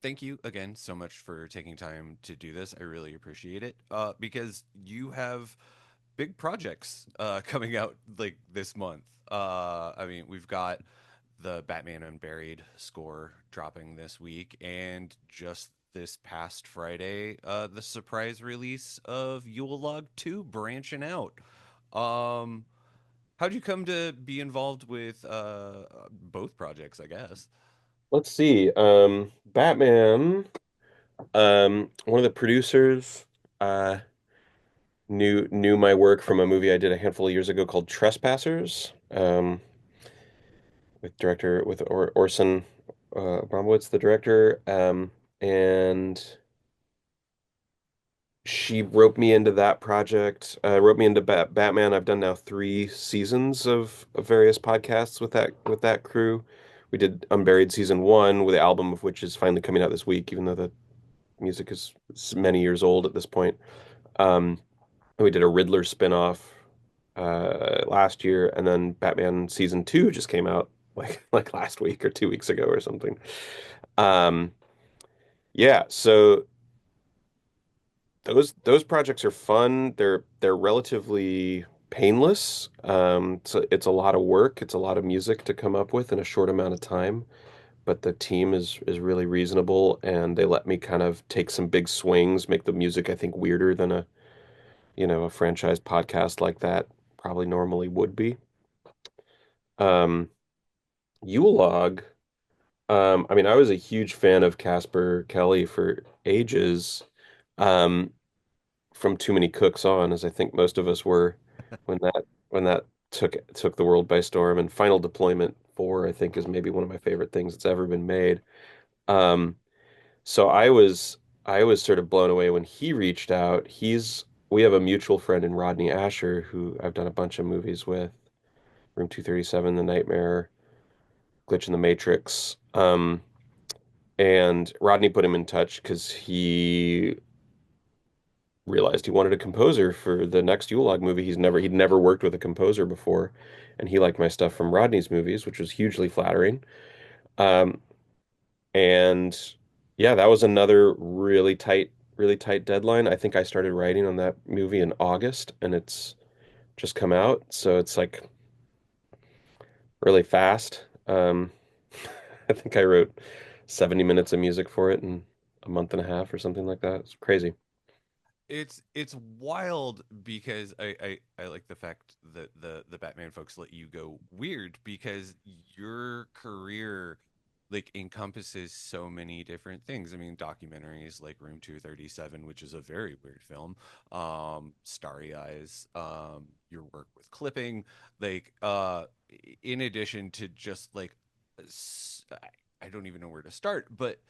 thank you again so much for taking time to do this. I really appreciate it. Because you have big projects coming out like this month. I mean, we've got the Batman Unburied score dropping this week, and just this past Friday, the surprise release of Yule Log 2 branching out. Um, how'd you come to be involved with both projects, I guess? Let's see. Batman, one of the producers uh knew my work from a movie I did a handful of years ago called Trespassers, with Orson Bromwitz, the director. And she roped me into that project, roped me into Batman. I've done now 3 seasons of various podcasts with that crew. We did Unburied season 1 with the album of which is finally coming out this week, even though the music is many years old at this point. Um, we did a Riddler spinoff last year, and then Batman season 2 just came out like last week or 2 weeks ago or something. Um, yeah, so those projects are fun. They're relatively painless. So it's a lot of work. It's a lot of music to come up with in a short amount of time. But the team is really reasonable, and they let me kind of take some big swings, make the music I think weirder than a franchise podcast like that probably normally would be. Um, Yule Log, I mean, I was a huge fan of Casper Kelly for ages, from Too Many Cooks on, as I think most of us were when that took the world by storm. And Final Deployment 4, I think, is maybe one of my favorite things that's ever been made. Um, so I was sort of blown away when he reached out. We have a mutual friend in Rodney Asher who I've done a bunch of movies with. Room 237, The Nightmare, Glitch in the Matrix. And Rodney put him in touch because he realized he wanted a composer for the next Yule Log movie. He'd never worked with a composer before, and he liked my stuff from Rodney's movies, which was hugely flattering. Um, and yeah, that was another really tight deadline. I think I started writing on that movie in August, and it's just come out, so it's like really fast. I think I wrote 70 minutes of music for it in a month and a half or something like that. It's crazy. It's wild because I like the fact that the Batman folks let you go weird because your career like encompasses so many different things. I mean, documentaries like Room 237, which is a very weird film, Starry Eyes, your work with clipping, like in addition to just like I don't even know where to start, but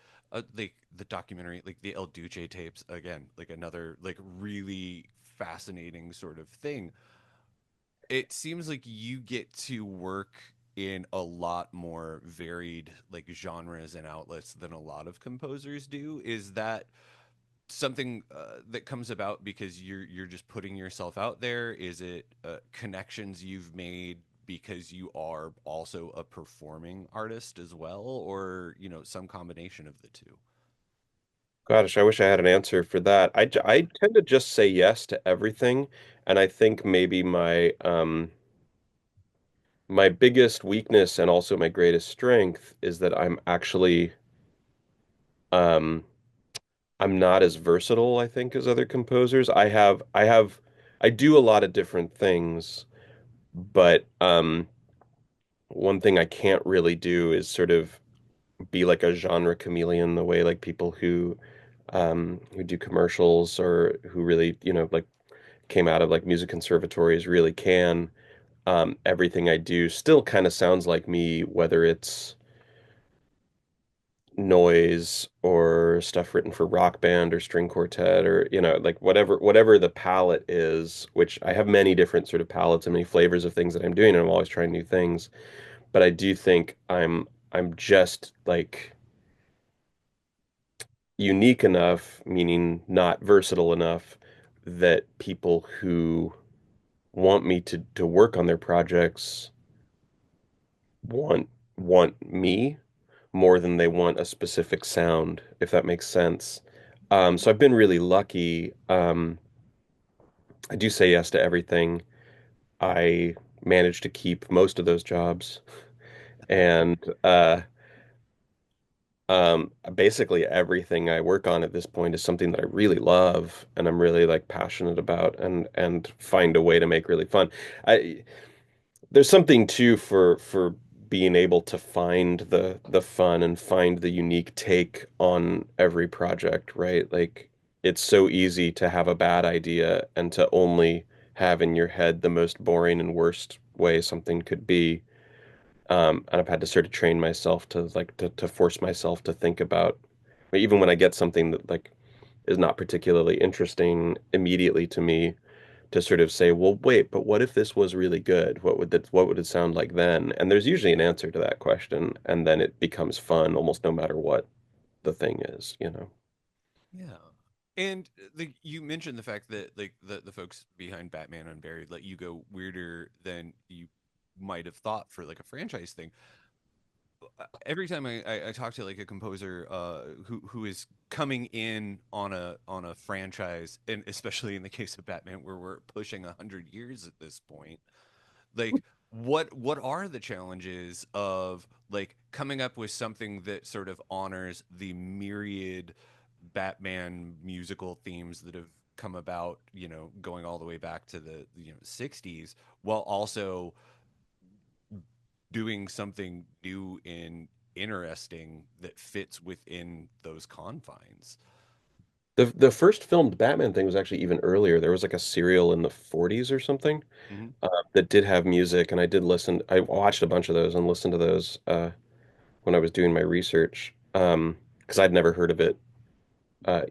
like the documentary, like the El Duce tapes, again, like another like really fascinating sort of thing. It seems like you get to work in a lot more varied like genres and outlets than a lot of composers do. Is that something that comes about because you're just putting yourself out there? Is it connections you've made because you are also a performing artist as well, or some combination of the two? Gosh, I wish I had an answer for that. I tend to just say yes to everything, and I think maybe my biggest weakness and also my greatest strength is that um I'm not as versatile, I think, as other composers. I do a lot of different things, but one thing I can't really do is sort of be like a genre chameleon the way like people who do commercials or who really, like came out of like music conservatories really can. Everything I do still kind of sounds like me, whether it's noise or stuff written for rock band or string quartet or like whatever the palette is, which I have many different sort of palettes and many flavors of things that I'm doing, and I'm always trying new things. But I do think I'm just like unique enough, meaning not versatile enough, that people who want me to work on their projects want want me more than they want a specific sound, if that makes sense. So I've been really lucky. I do say yes to everything. I managed to keep most of those jobs, and basically everything I work on at this point is something that I really love and I'm really like passionate about and find a way to make really fun. I There's something too for being able to find the fun and find the unique take on every project, right? Like it's so easy to have a bad idea and to only have in your head the most boring and worst way something could be. And I've had to sort of train myself to like to force myself to think about, even when I get something that like is not particularly interesting immediately to me, to sort of say, well, wait, but what if this was really good? What would it sound like then? And there's usually an answer to that question, and then it becomes fun almost no matter what the thing is, you know. Yeah. And you mentioned the fact that like the folks behind Batman Unburied let you go weirder than you might have thought for like a franchise thing. Every time I talk to like a composer who is coming in on a franchise, and especially in the case of Batman, where we're pushing 100 years at this point, like what are the challenges of like coming up with something that sort of honors the myriad Batman musical themes that have come about, you know, going all the way back to the 60s, while also doing something new and interesting that fits within those confines. The first filmed Batman thing was actually even earlier. There was like a serial in the 40s or something Hmm. that did have music, and I did listen. I watched a bunch of those and listened to those when I was doing my research, because I'd never heard of it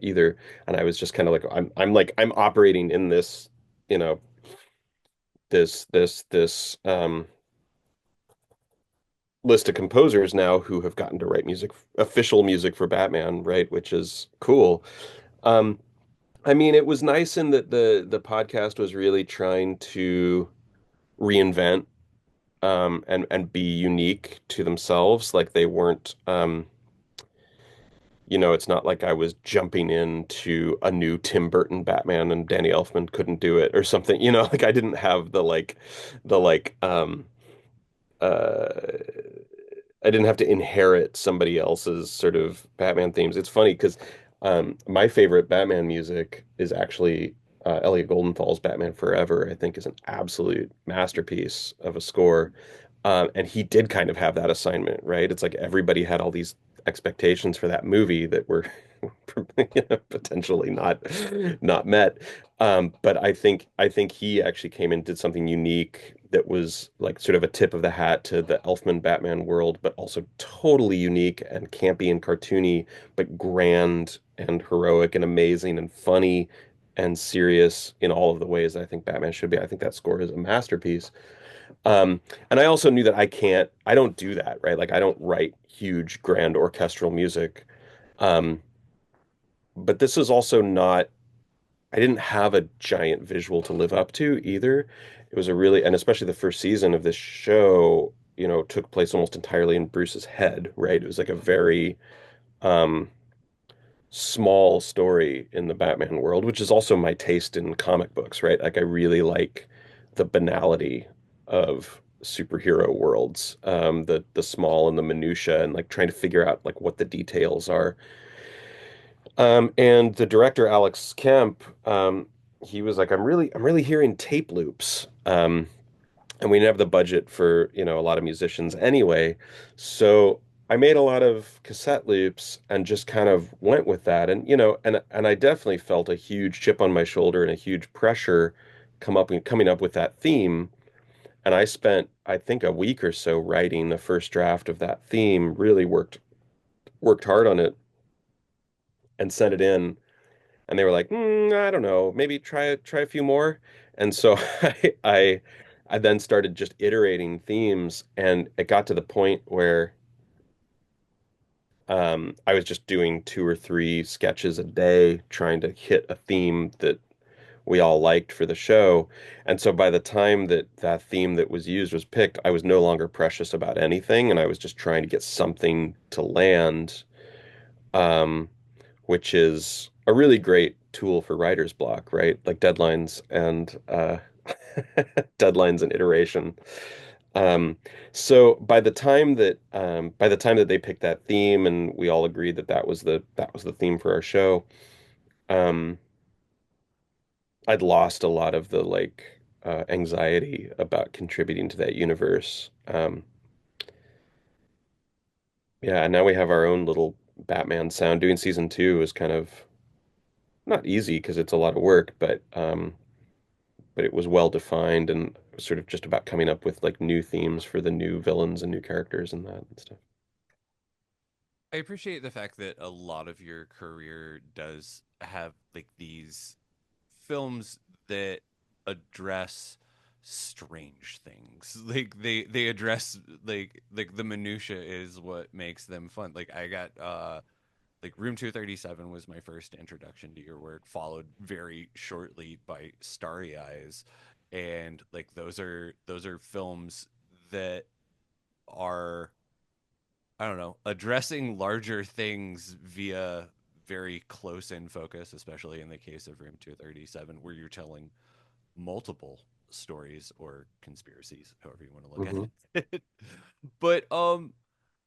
either, and I was just kind of like, I'm operating in this, you know, this list of composers now who have gotten to write music, official music for Batman, right? Which is cool. Um, I mean, it was nice in that the podcast was really trying to reinvent and be unique to themselves. Like they weren't it's not like I was jumping into a new Tim Burton Batman and Danny Elfman couldn't do it or something. Like I didn't have the uh I didn't have to inherit somebody else's sort of Batman themes. It's funny because my favorite Batman music is actually Elliot Goldenthal's Batman Forever. I think is an absolute masterpiece of a score. And he did kind of have that assignment, right? It's like everybody had all these expectations for that movie that were potentially not met. But I think he actually came and did something unique that was like sort of a tip of the hat to the Elfman Batman world, but also totally unique and campy and cartoony, but grand and heroic and amazing and funny and serious in all of the ways I think Batman should be. I think that score is a masterpiece. Um, and I also knew that I don't do that, right? Like I don't write huge grand orchestral music. Um, but this is also not, I didn't have a giant visual to live up to either. It was a really, and especially the first season of this show, took place almost entirely in Bruce's head, right? It was like a very um, small story in the Batman world, which is also my taste in comic books, right? Like I really like the banality of superhero worlds, the small and the minutia, and like trying to figure out like what the details are. And the director Alex Kemp, he was like, I'm really hearing tape loops. And we didn't have the budget for, a lot of musicians anyway. So I made a lot of cassette loops and just kind of went with that. And, and I definitely felt a huge chip on my shoulder and a huge pressure coming up with that theme. And I spent, I think, a week or so writing the first draft of that theme, really worked hard on it and sent it in. And they were like, I don't know, maybe try a few more. And so I then started just iterating themes, and it got to the point where I was just doing two or three sketches a day, trying to hit a theme that we all liked for the show. And so by the time that that theme that was used was picked, I was no longer precious about anything, and I was just trying to get something to land, um, which is a really great tool for writer's block, right? Like deadlines and deadlines and iteration. Um, so by the time that they picked that theme and we all agreed that that was the theme for our show, um, I'd lost a lot of the like anxiety about contributing to that universe. Yeah, and now we have our own little Batman sound. Doing season two is kind of not easy because it's a lot of work, but it was well defined and sort of just about coming up with like new themes for the new villains and new characters and that and stuff. I appreciate the fact that a lot of your career does have like these films that address strange things. Like they address like the minutia is what makes them fun. Like I got like Room 237 was my first introduction to your work, followed very shortly by Starry Eyes. And like those are films that are, I don't know, addressing larger things via very close in focus, especially in the case of Room 237, where you're telling multiple stories or conspiracies, however you want to look at Hmm. it. But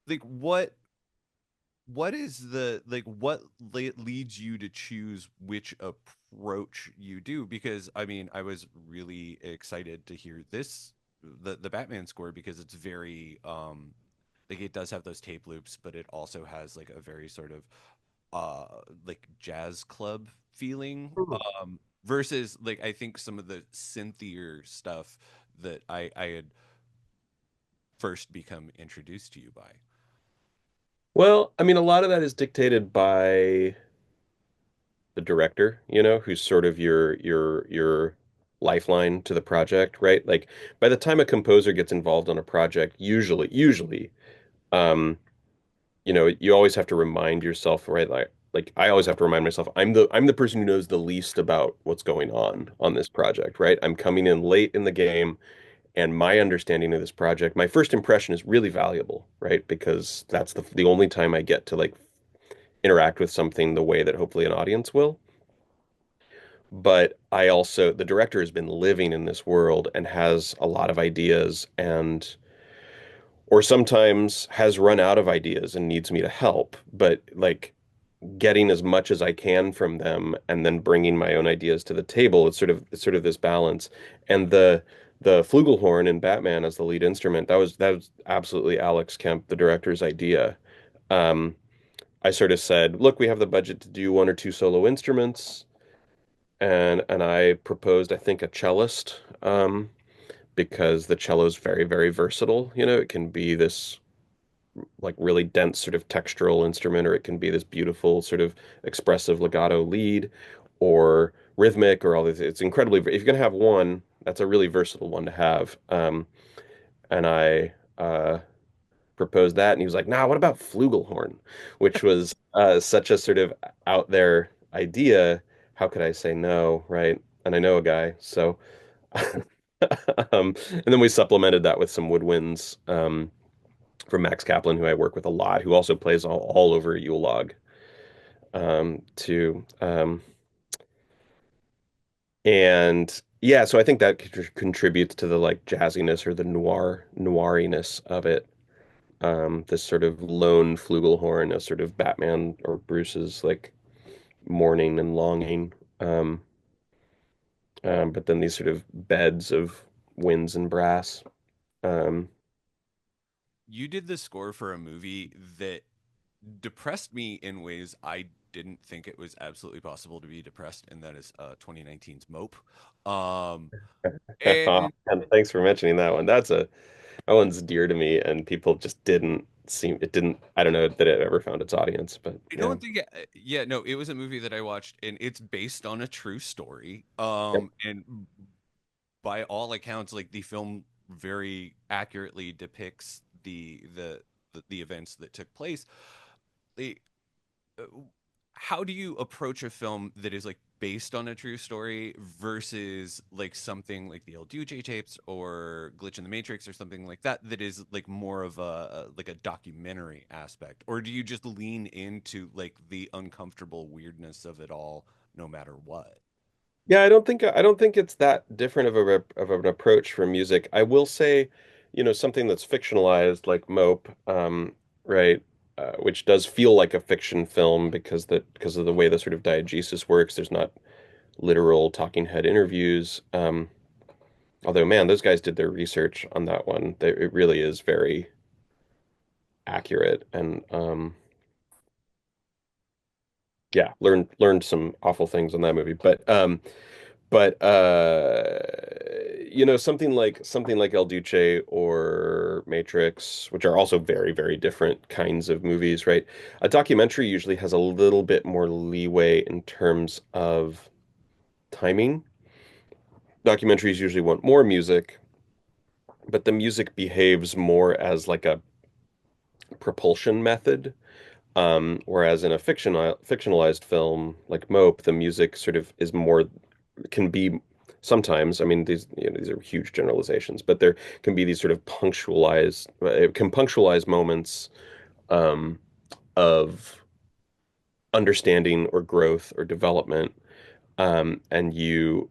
like what is the like what leads you to choose which approach you do? Because I mean, I was really excited to hear this, the Batman score, because it's very like it does have those tape loops, but it also has like a very sort of like jazz club feeling, versus like I think some of the synthier stuff that I had first become introduced to you by. Well, I mean, a lot of that is dictated by the director, you know, who's sort of your lifeline to the project, right? Like by the time a composer gets involved on a project, usually, um, you know, you always have to remind yourself, right? Like I always have to remind myself, I'm the person who knows the least about what's going on this project, right? I'm coming in late in the game, and my understanding of this project, my first impression is really valuable, right? Because that's the only time I get to like interact with something the way that hopefully an audience will. But I also, the director has been living in this world and has a lot of ideas and, or sometimes has run out of ideas and needs me to help. But like getting as much as I can from them and then bringing my own ideas to the table, it's sort of this balance. And the flugelhorn in Batman as the lead instrument, that was absolutely Alex Kemp, the director's idea. Um, I sort of said, look, we have the budget to do one or two solo instruments. And I proposed, I think, a cellist, because the cello is very, very versatile. You know, it can be this like really dense sort of textural instrument, or it can be this beautiful sort of expressive legato lead, or rhythmic, or all this. It's incredibly, if you're gonna have one, that's a really versatile one to have. And I proposed that, and he was like, "Nah, what about flugelhorn?" Which was such a sort of out there idea. How could I say no, right? And I know a guy, so and then we supplemented that with some woodwinds from Max Kaplan, who I work with a lot, who also plays all over Yule log too. And yeah, so I think that contributes to the like jazziness or the noiriness of it. This sort of lone flugelhorn, a sort of Batman or Bruce's like mourning and longing. Um, but then these sort of beds of winds and brass. Um, You did the score for a movie that depressed me in ways I didn't think it was absolutely possible to be depressed, and that is 2019's Mope. Um, and and thanks for mentioning that one. That one's dear to me, and people just didn't seem it didn't. I don't know that it ever found its audience, but I yeah. don't think, yeah, no, it was a movie that I watched, and it's based on a true story. Yep. And by all accounts, like the film very accurately depicts the events that took place. The, uh, how do you approach a film that is like based on a true story versus like something like the El Duce tapes or Glitch in the Matrix or something like that that is like more of like a documentary aspect? Or do you just lean into like the uncomfortable weirdness of it all no matter what? Yeah, I don't think it's that different of of an approach for music. I will say, something that's fictionalized like Mope, right, which does feel like a fiction film because of the way the sort of diegesis works. There's not literal talking head interviews. Although, man, those guys did their research on that one. It really is very accurate, and yeah, learned some awful things on that movie. But something like El Duce or Matrix, which are also very, very different kinds of movies, right? A documentary usually has a little bit more leeway in terms of timing. Documentaries usually want more music, but the music behaves more as like a propulsion method. Whereas in a fictionalized film like Mope, the music sort of is more can be sometimes, I mean, these are huge generalizations, but there can be these sort of it can punctualize moments um, of understanding or growth or development, and you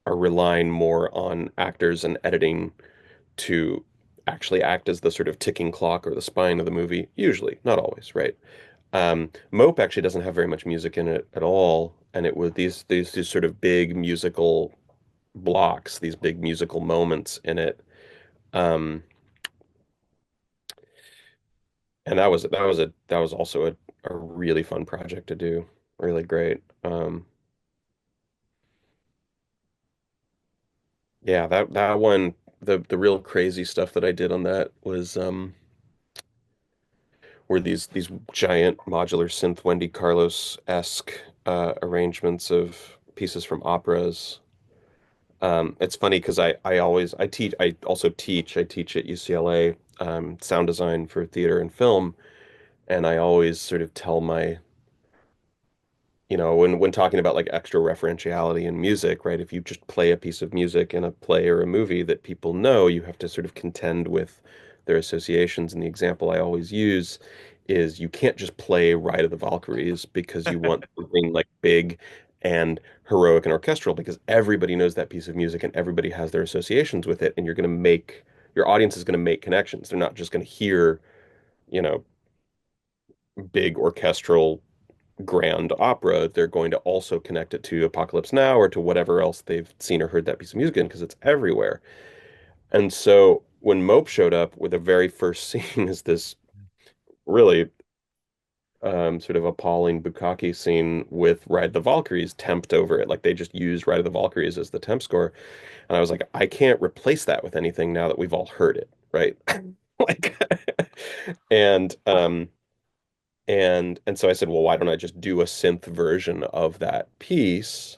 are relying more on actors and editing to actually act as the sort of ticking clock or the spine of the movie, usually, not always, right? Mope actually doesn't have very much music in it at all, and it was these sort of big musical blocks, these big musical moments in it. Um, and that was also a really fun project to do. Really great. Yeah, that one, the real crazy stuff that I did on that was were these giant modular synth Wendy Carlos-esque arrangements of pieces from operas. It's funny because I teach at UCLA sound design for theater and film, and I always sort of tell my, when talking about like extra referentiality in music, right? If you just play a piece of music in a play or a movie that people know, you have to sort of contend with their associations. And the example I always use is you can't just play Ride of the Valkyries because you want something like big and heroic and orchestral because everybody knows that piece of music and everybody has their associations with it. And your audience is going to make connections. They're not just going to hear, you know, big orchestral grand opera, they're going to also connect it to Apocalypse Now or to whatever else they've seen or heard that piece of music in because it's everywhere. And so when Mope showed up with the very first scene is this really sort of appalling bukkake scene with Ride the Valkyries temped over it. Like they just used Ride of the Valkyries as the temp score. And I was like, I can't replace that with anything now that we've all heard it, right? Like and and so I said, well, why don't I just do a synth version of that piece?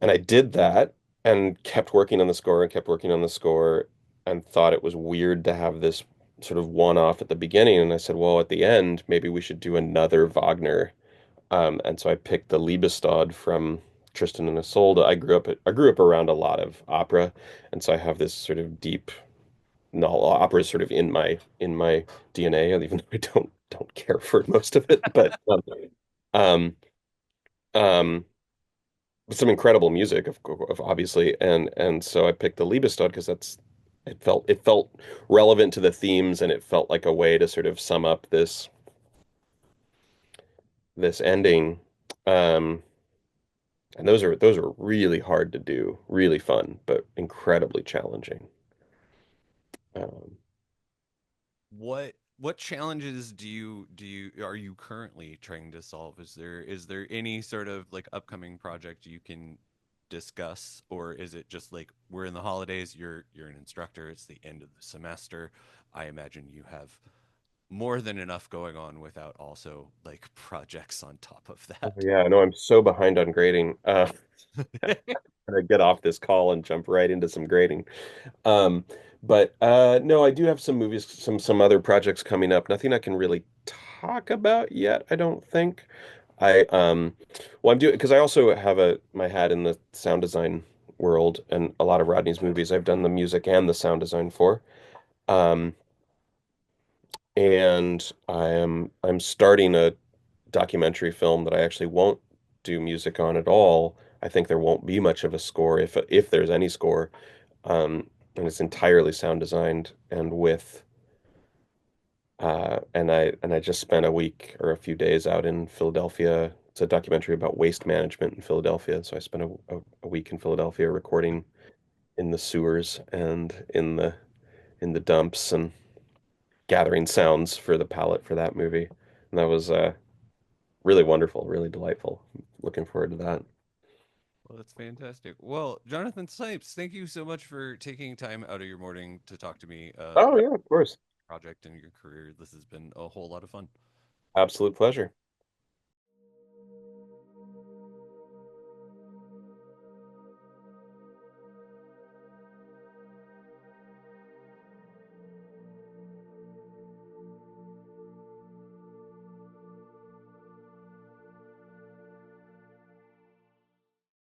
And I did that and kept working on the score and kept working on the score and thought it was weird to have this sort of one-off at the beginning. And I said, well, at the end, maybe we should do another Wagner. And so I picked the Liebestod from Tristan and Isolde. I grew up around a lot of opera, and so I have this sort of deep no, opera is sort of in my DNA, even though I don't care for most of it. But um, um, some incredible music of obviously, and so I picked the Liebestod because it felt relevant to the themes, and it felt like a way to sort of sum up this ending. Um, and those are really hard to do, really fun, but incredibly challenging. Um, What challenges do you are you currently trying to solve? Is there any sort of like upcoming project you can discuss, or is it just like we're in the holidays, you're an instructor, it's the end of the semester. I imagine you have more than enough going on without also like projects on top of oh that. yeah, no, I'm so behind on grading. I'm gonna get off this call and jump right into some grading. But no, I do have some movies, some other projects coming up. Nothing I can really talk about yet, I don't think. I well I'm doing because I also have a my hat in the sound design world and a lot of Rodney's movies I've done the music and the sound design for. Um and I'm starting a documentary film that I actually won't do music on at all. I think there won't be much of a score if there's any score. And it's entirely sound designed and with and I just spent a week or a few days out in Philadelphia. It's a documentary about waste management in Philadelphia. So I spent a week in Philadelphia recording in the sewers and in the dumps and gathering sounds for the palette for that movie. And that was really wonderful, really delightful. Looking forward to that. Well, that's fantastic. Well, Jonathan Snipes, thank you so much for taking time out of your morning to talk to me Oh about yeah, of course. your project and your career. This has been a whole lot of fun. Absolute pleasure.